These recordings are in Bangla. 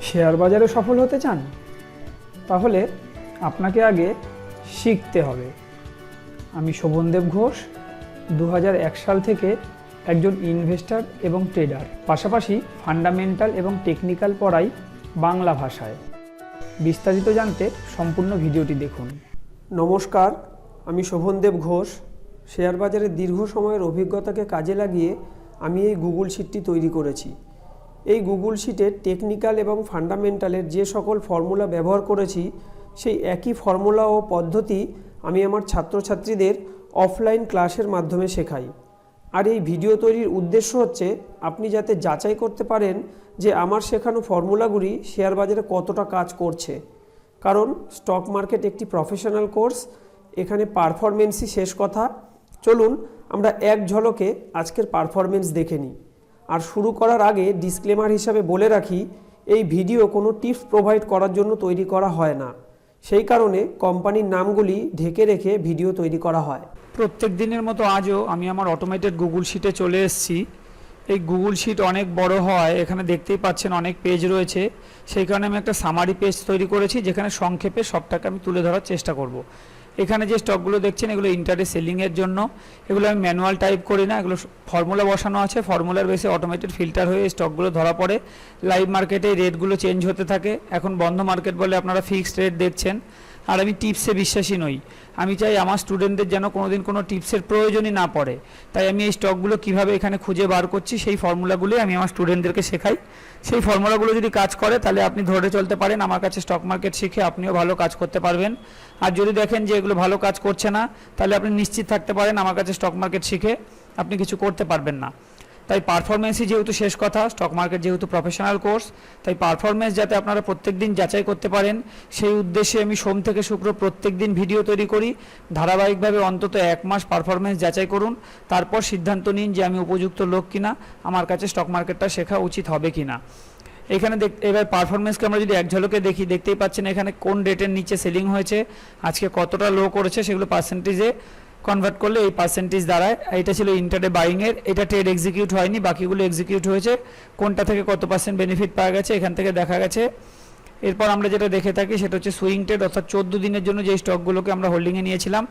শেয়ার বাজারে সফল হতে চান? তাহলে আপনাকে আগে শিখতে হবে। আমি শোভনদেব ঘোষ, 2001 সাল থেকে একজন ইনভেস্টর এবং ট্রেডার, পাশাপাশি ফান্ডামেন্টাল এবং টেকনিক্যাল পড়াই বাংলা ভাষায়। বিস্তারিত জানতে সম্পূর্ণ ভিডিওটি দেখুন। নমস্কার, আমি শোভনদেব ঘোষ। শেয়ার বাজারে দীর্ঘ সময়ের অভিজ্ঞতাকে কাজে লাগিয়ে আমি এই গুগল শিটটি তৈরি করেছি। এই গুগল শিটে টেকনিক্যাল এবং ফান্ডামেন্টালের যে সকল ফর্মুলা ব্যবহার করেছি, সেই একই ফর্মুলা ও পদ্ধতি আমি আমার ছাত্রছাত্রীদের অফলাইন ক্লাসের মাধ্যমে শেখাই। আর এই ভিডিও তৈরির উদ্দেশ্য হচ্ছে আপনি যাতে যাচাই করতে পারেন যে আমার শেখানো ফর্মুলাগুলি শেয়ার বাজারে কতটা কাজ করছে। কারণ স্টক মার্কেট একটি প্রফেশনাল কোর্স, এখানে পারফরমেন্সই শেষ কথা। চলুন আমরা এক ঝলকে আজকের পারফরমেন্স দেখে নিই। আর শুরু করার আগে ডিসক্লেমার হিসাবে বলে রাখি, এই ভিডিও কোনো টিপস প্রোভাইড করার জন্য তৈরি করা হয় না। সেই কারণে কোম্পানির নামগুলি ঢেকে রেখে ভিডিও তৈরি করা হয়। প্রত্যেক দিনের মতো আজও আমি আমার অটোমেটেড গুগল শিটে চলে এসেছি। এই গুগল শিট অনেক বড় হয়, এখানে দেখতেই পাচ্ছেন অনেক পেজ রয়েছে। সেই কারণে আমি একটা সামারি পেজ তৈরি করেছি, যেখানে সংক্ষেপে সবটাকে আমি তুলে ধরার চেষ্টা করব। এখানে যে স্টকগুলো দেখছেন, এগুলো ইন্টারডে সেলিংয়ের জন্য। এগুলো আমি ম্যানুয়াল টাইপ করি না, এগুলো ফর্মুলা বসানো আছে। ফর্মুলার বেসে অটোমেটেড ফিল্টার হয়ে স্টকগুলো ধরা পড়ে। লাইভ মার্কেটে রেটগুলো চেঞ্জ হতে থাকে। এখন বন্ধ মার্কেট বলে আপনারা ফিক্সড রেট দেখছেন। আর আমি টিপসে বিশ্বাসী নই। আমি চাই আমার স্টুডেন্টদের যেন কোনোদিন কোনো টিপসের প্রয়োজনই না পড়ে। তাই আমি এই স্টকগুলো কীভাবে এখানে খুঁজে বার করছি, সেই ফর্মুলাগুলোই আমি আমার স্টুডেন্টদেরকে শেখাই। সেই ফর্মুলাগুলো যদি কাজ করে, তাহলে আপনি ধরে চলতে পারেন আমার কাছে স্টক মার্কেট শিখে আপনিও ভালো কাজ করতে পারবেন। আর যদি দেখেন যে এগুলো ভালো কাজ করছে না, তাহলে আপনি নিশ্চিত থাকতে পারেন আমার কাছে স্টক মার্কেট শিখে আপনি কিছু করতে পারবেন না। তাই পারফরমেন্সই যেহেতু শেষ কথা, স্টক মার্কেট যেহেতু প্রফেশনাল কোর্স, তাই পারফরমেন্স যাতে আপনারা প্রত্যেক দিন যাচাই করতে পারেন, সেই উদ্দেশ্যে আমি সোম থেকে শুক্র প্রত্যেক দিন ভিডিও তৈরি করি। ধারাবাহিকভাবে অন্তত 1 মাস পারফরমেন্স যাচাই করুন, তারপর সিদ্ধান্ত নিন যে আমি উপযুক্ত লোক কিনা, আমার কাছে স্টক মার্কেটটা শেখা উচিত হবে কিনা। এখানে এবার পারফরমেন্সকে আমরা যদি এক ঝলকে দেখি, দেখতেই পাচ্ছেন এখানে কোন রেটের নিচে সেলিং হয়েছে, আজকে কতটা লো করেছে, সেগুলো পার্সেন্টেজে কনভার্ট করলে এই পার্সেন্টেজ দাঁড়ায়। এটা ছিল ইন্টারডে বাইংয়ের, এটা ট্রেড এক্সিকিউট হয়নি, বাকিগুলো এক্সিকিউট হয়েছে। কোনটা থেকে কত পার্সেন্ট বেনিফিট পাওয়া গেছে এখান থেকে দেখা গেছে। এরপর আমরা যেটা দেখে থাকি সেটা হচ্ছে সুইং ট্রেড, অর্থাৎ 14 দিনের জন্য যে স্টকগুলোকে আমরা হোল্ডিংয়ে নিয়েছিলাম।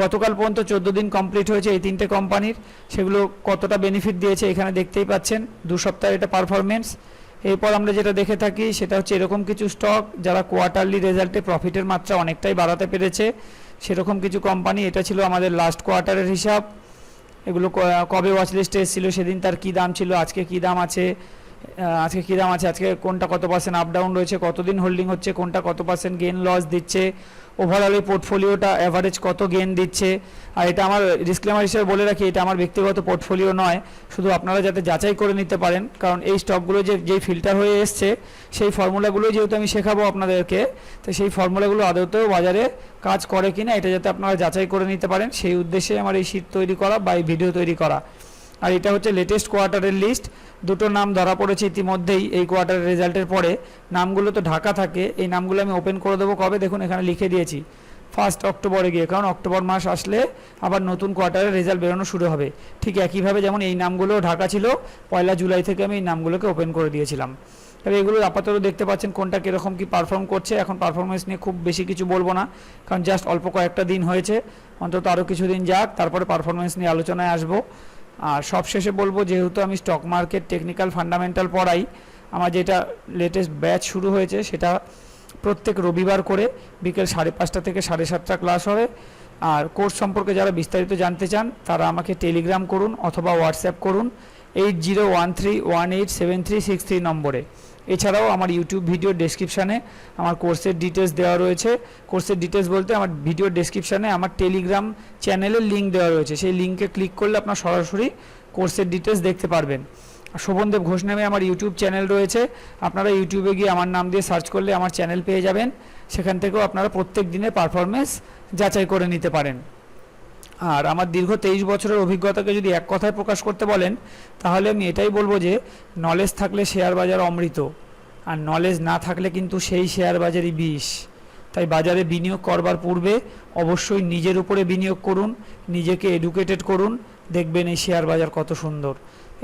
গতকাল পর্যন্ত 14 দিন কমপ্লিট হয়েছে এই 3টে কোম্পানির, সেগুলো কতটা বেনিফিট দিয়েছে এখানে দেখতেই পাচ্ছেন। 2 সপ্তাহের এটা পারফরমেন্স। এরপর আমরা যেটা দেখে থাকি সেটা হচ্ছে এরকম কিছু স্টক যারা কোয়ার্টারলি রেজাল্টে প্রফিটের মাত্রা অনেকটাই বাড়াতে পেরেছে, সেরকম কিছু কোম্পানি। এটা ছিল আমাদের লাস্ট কোয়ার্টারের হিসাব। এগুলো কবে ওয়াচ লিস্টে এসেছিলো, সেদিন তার কী দাম ছিল, আজকে কী দাম আছে, আজকে কোনটা কত পার্সেন্ট আপ ডাউন রয়েছে, কতদিন হোল্ডিং হচ্ছে, কোনটা কত পার্সেন্ট গেন লস দিচ্ছে, ওভারঅল এই পোর্টফোলিওটা অ্যাভারেজ কত গেন দিচ্ছে। আর এটা আমার ডিসক্লেমার হিসেবে বলে রাখি, এটা আমার ব্যক্তিগত পোর্টফোলিও নয়, শুধু আপনারা যাতে যাচাই করে নিতে পারেন। কারণ এই স্টকগুলো যেই ফিল্টার হয়ে এসছে, সেই ফর্মুলাগুলো যেহেতু আমি শেখাবো আপনাদেরকে, তো সেই ফর্মুলাগুলো আদতেও বাজারে কাজ করে কিনা এটা যাতে আপনারা যাচাই করে নিতে পারেন, সেই উদ্দেশ্যে আমার এই শিট তৈরি করা বা এই ভিডিও তৈরি করা। আর এটা হচ্ছে লেটেস্ট কোয়ার্টারের লিস্ট। দুটো নাম ধরা পড়েছে ইতিমধ্যেই এই কোয়ার্টারের রেজাল্টের পরে। নামগুলো তো ঢাকা থাকে, এই নামগুলো আমি ওপেন করে দেবো কবে, দেখুন এখানে লিখে দিয়েছি 1 অক্টোবরে গিয়ে, কারণ অক্টোবর মাস আসলে আবার নতুন কোয়ার্টারের রেজাল্ট বেরোনো শুরু হবে। ঠিক একইভাবে যেমন এই নামগুলো ঢাকা ছিল, 1 জুলাই থেকে আমি এই নামগুলোকে ওপেন করে দিয়েছিলাম। তবে এগুলো আপাতত দেখতে পাচ্ছেন কোনটা কীরকম কী পারফর্ম করছে। এখন পারফরমেন্স নিয়ে খুব বেশি কিছু বলবো না, কারণ জাস্ট অল্প কয়েকটা দিন হয়েছে, অন্তত আরও কিছুদিন যাক, তারপরে পারফরমেন্স নিয়ে আলোচনায় আসবো। আর সবশেষে বলবো, যেহেতু আমি স্টক মার্কেট টেকনিক্যাল ফান্ডামেন্টাল পড়াই, আমার যেটা লেটেস্ট ব্যাচ শুরু হয়েছে সেটা প্রত্যেক রবিবার করে বিকেল 5:30 থেকে 7:30 ক্লাস হবে। আর কোর্স সম্পর্কে যারা বিস্তারিত জানতে চান তারা আমাকে টেলিগ্রাম করুন অথবা হোয়াটসঅ্যাপ করুন 8013187363 নম্বরে। এছাড়াও আমার ইউটিউব ভিডিও ডেসক্রিপশানে আমার কোর্সের ডিটেলস দেওয়া রয়েছে। কোর্সের ডিটেলস বলতে আমার ভিডিও ডেসক্রিপশানে আমার টেলিগ্রাম চ্যানেলের লিঙ্ক দেওয়া রয়েছে, সেই লিঙ্কে ক্লিক করলে আপনার সরাসরি কোর্সের ডিটেলস দেখতে পারবেন। শোভনদেব ঘোষ নামে আমার ইউটিউব চ্যানেল রয়েছে, আপনারা ইউটিউবে গিয়ে আমার নাম দিয়ে সার্চ করলে আমার চ্যানেল পেয়ে যাবেন। সেখান থেকেও আপনারা প্রত্যেক দিনের পারফরমেন্স যাচাই করে নিতে পারেন। আর আমার দীর্ঘ 23 বছরের অভিজ্ঞতাকে যদি এক কথায় প্রকাশ করতে বলেন, তাহলে আমি এটাই বলবো যে নলেজ থাকলে শেয়ার বাজার অমৃত, আর নলেজ না থাকলে কিন্তু সেই শেয়ার বাজারই বিষ। তাই বাজারে বিনিয়োগ করবার পূর্বে অবশ্যই নিজের উপরে বিনিয়োগ করুন, নিজেকে এডুকেটেড করুন, দেখবেন এই শেয়ার বাজার কত সুন্দর।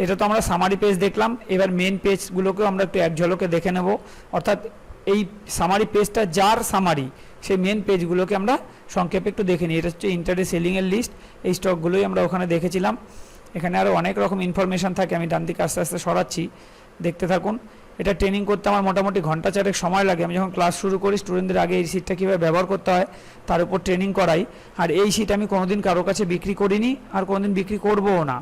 এটা তো আমরা সামারি পেজ দেখলাম, এবার মেন পেজগুলোকেও আমরা একটু এক ঝলকে দেখে নেব। অর্থাৎ এই সামারি পেজটা যার সামারি, সেই মেন পেজগুলোকে আমরা সংক্ষেপে একটু দেখে নিই। এটা হচ্ছে ইন্টারডে সেলিংয়ের লিস্ট, এই স্টকগুলোই আমরা ওখানে দেখেছিলাম। এখানে আরও অনেক রকম ইনফরমেশান থাকে, আমি ডান দিকে আস্তে আস্তে সরাচ্ছি, দেখতে থাকুন। এটা ট্রেনিং করতে আমার মোটামুটি ঘন্টা চারেক সময় লাগে। আমি যখন ক্লাস শুরু করি স্টুডেন্টদের আগে এই শিটটা কীভাবে ব্যবহার করতে হয় তার উপর ট্রেনিং করাই। আর এই শিট আমি কোনোদিন কারো কাছে বিক্রি করিনি, আর কোনোদিন বিক্রি করবও না।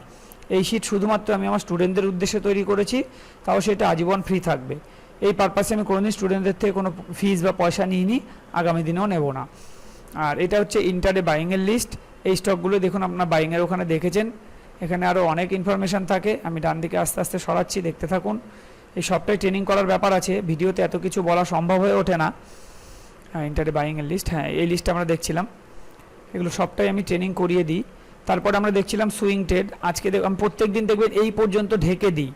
এই শিট শুধুমাত্র আমি আমার স্টুডেন্টদের উদ্দেশ্যে তৈরি করেছি, তাও সেটা আজীবন ফ্রি থাকবে। এই পারপাসে আমি কোনোদিন স্টুডেন্টদের থেকে কোনো ফিজ বা পয়সা নিইনি, আগামী দিনেও নেব না। আর এটা হচ্ছে ইন্টারডে বাইংয়ের লিস্ট। এই স্টকগুলো দেখুন আপনার বাইংয়ের ওখানে দেখেছেন। এখানে আরও অনেক ইনফরমেশান থাকে, আমি ডান দিকে আস্তে আস্তে সরাচ্ছি, দেখতে থাকুন। এই সবটাই ট্রেনিং করার ব্যাপার আছে, ভিডিওতে এত কিছু বলা সম্ভব হয়ে ওঠে না। ইন্টারডে বাইংয়ের লিস্ট, হ্যাঁ এই লিস্টটা আমরা দেখছিলাম, এগুলো সবটাই আমি ট্রেনিং করিয়ে দিই। তারপরে আমরা দেখছিলাম সুইং ট্রেড। আজকে আমি প্রত্যেক দিন দেখবেন এই পর্যন্ত ঢেকে দিই,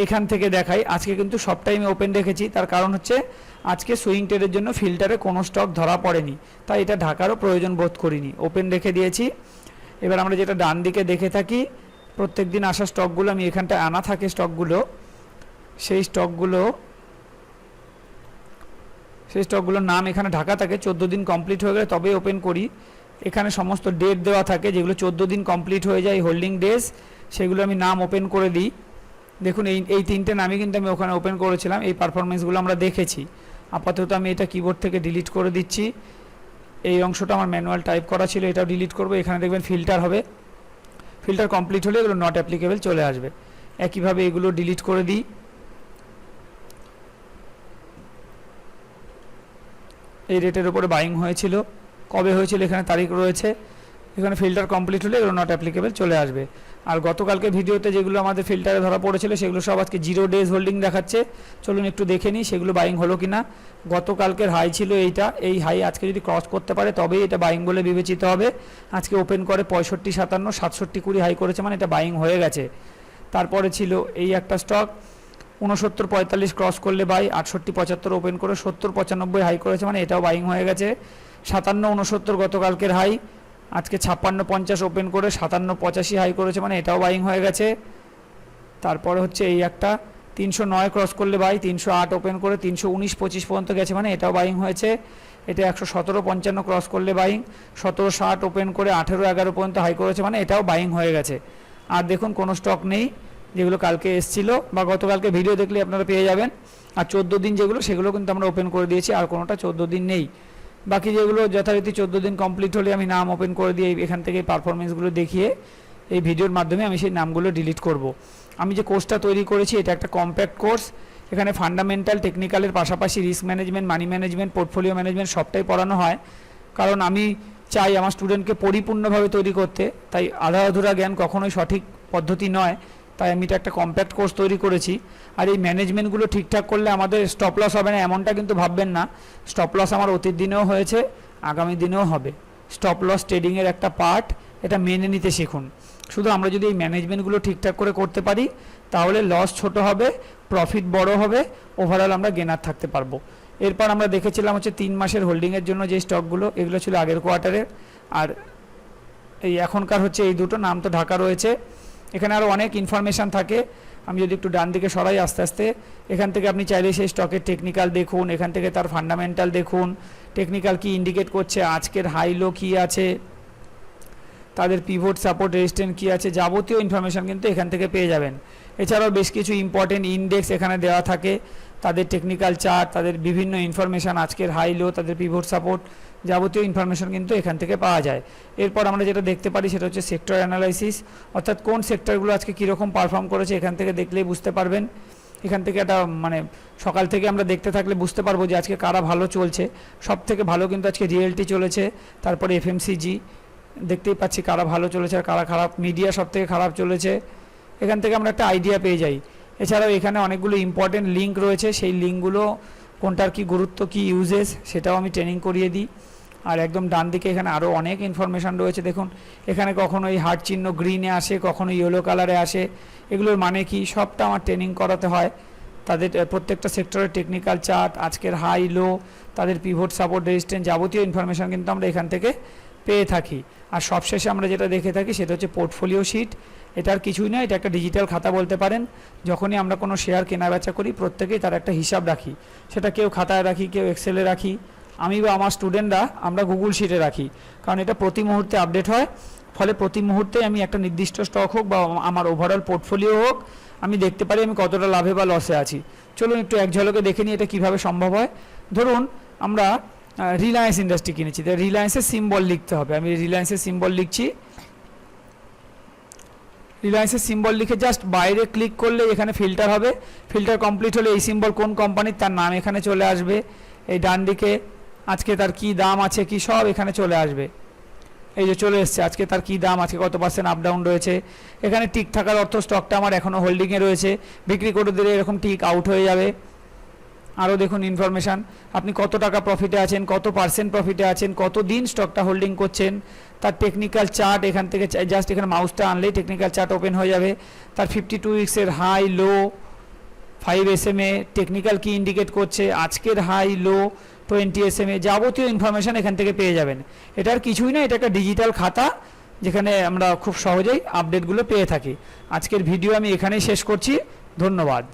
এখান থেকে দেখাই। আজকে কিন্তু সবটাই আমি ওপেন রেখেছি, তার কারণ হচ্ছে আজকে সুইং ট্রেডের জন্য ফিল্টারে কোনো স্টক ধরা পড়েনি, তাই এটা ঢাকারও প্রয়োজন বোধ করিনি, ওপেন রেখে দিয়েছি। এবার আমরা যেটা ডান দিকে দেখে থাকি, প্রত্যেক দিন আসা স্টকগুলো আমি এখানটায় আনা থাকে স্টকগুলো, সেই স্টকগুলোর নাম এখানে ঢাকা থাকে। 14 দিন কমপ্লিট হয়ে গেলে তবেই ওপেন করি। এখানে সমস্ত ডেট দেওয়া থাকে, যেগুলো 14 দিন কমপ্লিট হয়ে যায় হোল্ডিং ডেজ, সেগুলো আমি নাম ওপেন করে দিই। দেখুন এই তিনটে নামই কিন্তু আমি ওখানে ওপেন করেছিলাম। এই পারফরমেন্সগুলো আমরা দেখেছি। আপাতত আমি এটা কিবোর্ড থেকে ডিলিট করে দিচ্ছি। এই অংশটা আমার ম্যানুয়াল টাইপ করা ছিল, এটাও ডিলিট করব। এখানে দেখবেন ফিল্টার হবে, ফিল্টার কমপ্লিট হলে এগুলো নট অ্যাপ্লিকেবল চলে আসবে। একইভাবে এগুলো ডিলিট করে দিই। এই রেটের উপরে বাইং হয়েছিল, কবে হয়েছিল এখানে তারিখ রয়েছে। এখানে ফিল্টার কমপ্লিট হলে এগুলো নট অ্যাপ্লিকেবল চলে আসবে। আর গতকালকে ভিডিওতে যেগুলো আমাদের ফিল্টারে ধরা পড়েছিল সেগুলো সব আজকে 0 ডেজ হোল্ডিং দেখাচ্ছে। চলুন একটু দেখে নিই সেগুলো বাইং হলো কিনা। গতকালকের হাই ছিল এইটা, এই হাই আজকে যদি ক্রস করতে পারে তবেই এটা বাইং বলে বিবেচিত হবে। আজকে ওপেন করে 65, 57, 67, 20 হাই করেছে, মানে এটা বাইং হয়ে গেছে। তারপরে ছিল এই একটা স্টক 69, 45 ক্রস করলে বাই, 68, 75 ওপেন করে 70, 95 হাই করেছে, মানে এটাও বাইং হয়ে গেছে। 57, 69 গতকালকের হাই, আজকে 56, 50 ওপেন করে 57, 85 হাই করেছে, মানে এটাও বাইং হয়ে গেছে। তারপরে হচ্ছে এই একটা 309 ক্রস করলে বাই, 308 ওপেন করে 319, 25 পর্যন্ত গেছে, মানে এটাও বাইং হয়েছে। এটা 117, 55 ক্রস করলে বাইং, 17, 60 ওপেন করে 18, 11 পর্যন্ত হাই করেছে, মানে এটাও বাইং হয়ে গেছে। আর দেখুন কোনো স্টক নেই যেগুলো কালকে এসছিল বা গতকালকে ভিডিও দেখলে আপনারা পেয়ে যাবেন। আর 14 দিন যেগুলো সেগুলো কিন্তু আমরা ওপেন করে দিয়েছি, আর কোনোটা 14 দিন নেই। বাকি যেগুলো যথারীতি 14 দিন কমপ্লিট হলে আমি নাম ওপেন করে দিয়ে এখান থেকে পারফরমেন্সগুলো দেখিয়ে এই ভিডিওর মাধ্যমে আমি সেই নামগুলো ডিলিট করব। আমি যে কোর্সটা তৈরি করেছি এটা একটা কম্প্যাক্ট কোর্স। এখানে ফান্ডামেন্টাল টেকনিক্যালের পাশাপাশি risk management, money management, portfolio management সবটাই পড়ানো হয়, কারণ আমি চাই আমার স্টুডেন্টকে পরিপূর্ণভাবে তৈরি করতে। তাই আধা অধুরা জ্ঞান কখনোই সঠিক পদ্ধতি নয়, তাই আমি এটা একটা কম্প্যাক্ট কোর্স তৈরি করেছি। আর এই ম্যানেজমেন্টগুলো ঠিকঠাক করলে আমাদের স্টপ লস হবে না এমনটা কিন্তু ভাববেন না। স্টপ লস আমার অতীত দিনেও হয়েছে, আগামী দিনেও হবে। স্টপ লস ট্রেডিংয়ের একটা পার্ট, এটা মেনে নিতে শিখুন। শুধু আমরা যদি এই ম্যানেজমেন্টগুলো ঠিকঠাক করে করতে পারি তাহলে লস ছোট হবে, প্রফিট বড় হবে, ওভারঅল আমরা গেনার থাকতে পারবো। এরপর আমরা দেখেছিলাম হচ্ছে 3 মাসের হোল্ডিংয়ের জন্য যে স্টকগুলো, এগুলো ছিল আগের কোয়ার্টারের। আর এই এখনকার হচ্ছে এই দুটো, নাম তো ঢাকা রয়েছে। এখানে আরও অনেক ইনফরমেশান থাকে, আমি যদি একটু ডান দিকে সরাই আস্তে আস্তে, এখান থেকে আপনি চাইলে সেই স্টকের টেকনিক্যাল দেখুন, এখান থেকে তার ফান্ডামেন্টাল দেখুন, টেকনিক্যাল কি ইন্ডিকেট করছে, আজকের হাই লো কী আছে, তাদের পিভট, সাপোর্ট, রেজিস্ট্যান্স কী আছে, যাবতীয় ইনফরমেশান কিন্তু এখান থেকে পেয়ে যাবেন। এছাড়াও বেশ কিছু ইম্পর্টেন্ট ইন্ডেক্স এখানে দেওয়া থাকে, তাদের টেকনিক্যাল চার্ট, তাদের বিভিন্ন ইনফরমেশান, আজকের হাই লো, তাদের পিভট, সাপোর্ট, যাবতীয় ইনফরমেশান কিন্তু এখান থেকে পাওয়া যায়। এরপর আমরা যেটা দেখতে পারি সেটা হচ্ছে সেক্টর অ্যানালাইসিস, অর্থাৎ কোন সেক্টরগুলো আজকে কীরকম পারফর্ম করেছে এখান থেকে দেখলেই বুঝতে পারবেন। এখান থেকে একটা মানে সকাল থেকে আমরা দেখতে থাকলে বুঝতে পারবো যে আজকে কারা ভালো চলছে। সব থেকে ভালো কিন্তু আজকে রিয়েলটি চলেছে, তারপরে এফএমসিজি, দেখতেই পাচ্ছি কারা ভালো চলেছে আর কারা খারাপ। মিডিয়া সব থেকে খারাপ চলেছে, এখান থেকে আমরা একটা আইডিয়া পেয়ে যাই। এছাড়াও এখানে অনেকগুলো ইম্পর্টেন্ট লিঙ্ক রয়েছে, সেই লিঙ্কগুলো কোনটার কি গুরুত্ব, কি ইউজেস, সেটাও আমি ট্রেনিং করিয়ে দিই। আর একদম ডান দিকে এখানে আরও অনেক ইনফরমেশান রয়েছে। দেখুন এখানে কখনো এই হার্ট চিহ্ন গ্রিনে আসে, কখনো ইয়েলো কালারে আসে, এগুলোর মানে কি সবটা আমার ট্রেনিং করাতে হয়। তাদের প্রত্যেকটা সেক্টরের টেকনিক্যাল চার্ট, আজকের হাই লো, তাদের পিভট, সাপোর্ট, রেজিস্ট্যান্স, যাবতীয় ইনফরমেশান কিন্তু আমরা এখান থেকে পেয়ে থাকি। আর সবশেষে আমরা যেটা দেখে থাকি সেটা হচ্ছে পোর্টফোলিও শিট। এটার কিছুই নয়, এটা একটা ডিজিটাল খাতা বলতে পারেন। যখনই আমরা কোনো শেয়ার কেনা বেচা করি প্রত্যেকেই তার একটা হিসাব রাখি, সেটা কেউ খাতায় রাখি, কেউ এক্সেলে রাখি, আমি বা আমার স্টুডেন্টরা আমরা গুগল শিটে রাখি, কারণ এটা প্রতি মুহূর্তে আপডেট হয়। ফলে প্রতি মুহূর্তে আমি একটা নির্দিষ্ট স্টক হোক বা আমার ওভারঅল পোর্টফোলিও হোক, আমি দেখতে পারি আমি কতটা লাভে বা লসে আছি। চলুন একটু এক ঝলকে দেখে নিই এটা কীভাবে সম্ভব হয়। ধরুন আমরা রিলায়েন্স ইন্ডাস্ট্রি কিনেছি, তাই রিলায়েন্সের সিম্বল লিখতে হবে। আমি রিলায়েন্সের সিম্বল লিখছি। রিলায়েন্সের সিম্বল লিখে জাস্ট বাইরে ক্লিক করলে এখানে ফিল্টার হবে। ফিল্টার কমপ্লিট হলে এই সিম্বল কোন কোম্পানির তার নাম এখানে চলে আসবে। এই ডান দিকে আজকে তার কি দাম আছে কি সব এখানে চলে আসবে। এই যে চলে এসছে আজকে তার কি দাম, আজকে কত পার্সেন্ট আপ ডাউন রয়েছে। এখানে টিক থাকার অর্থ স্টকটা আমার এখনও হোল্ডিংয়ে রয়েছে, বিক্রি করে দিলে এরকম টিক আউট হয়ে যাবে। আরও দেখুন ইনফরমেশান, আপনি কত টাকা প্রফিটে আছেন, কত পার্সেন্ট প্রফিটে আছেন, কত দিন স্টকটা হোল্ডিং করছেন, তার টেকনিক্যাল চার্ট এখান থেকে জাস্ট এখানে মাউসটা আনলেই টেকনিক্যাল চার্ট ওপেন হয়ে যাবে। তার 52 উইক্সের হাই লো, 5 SMA টেকনিক্যাল কি ইন্ডিকেট করছে, আজকের হাই লো, 20 SMA যাবতীয় ইনফরমেশান এখান থেকে পেয়ে যাবেন। এটার কিছুই না, এটা একটা ডিজিটাল খাতা যেখানে আমরা খুব সহজেই আপডেটগুলো পেয়ে থাকি। আজকের ভিডিও আমি এখানেই শেষ করছি। ধন্যবাদ।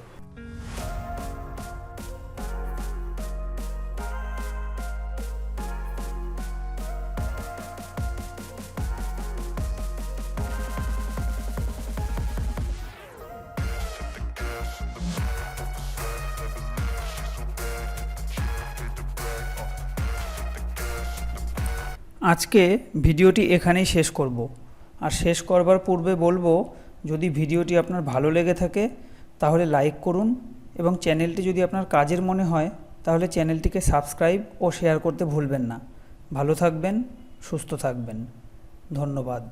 আজকে ভিডিওটি এখানেই শেষ করব। আর শেষ করবার পূর্বে বলবো, যদি ভিডিওটি আপনার ভালো লেগে থাকে তাহলে লাইক করুন, এবং চ্যানেলটি যদি আপনার কাজের মনে হয় তাহলে চ্যানেলটিকে সাবস্ক্রাইব ও শেয়ার করতে ভুলবেন না। ভালো থাকবেন, সুস্থ থাকবেন। ধন্যবাদ।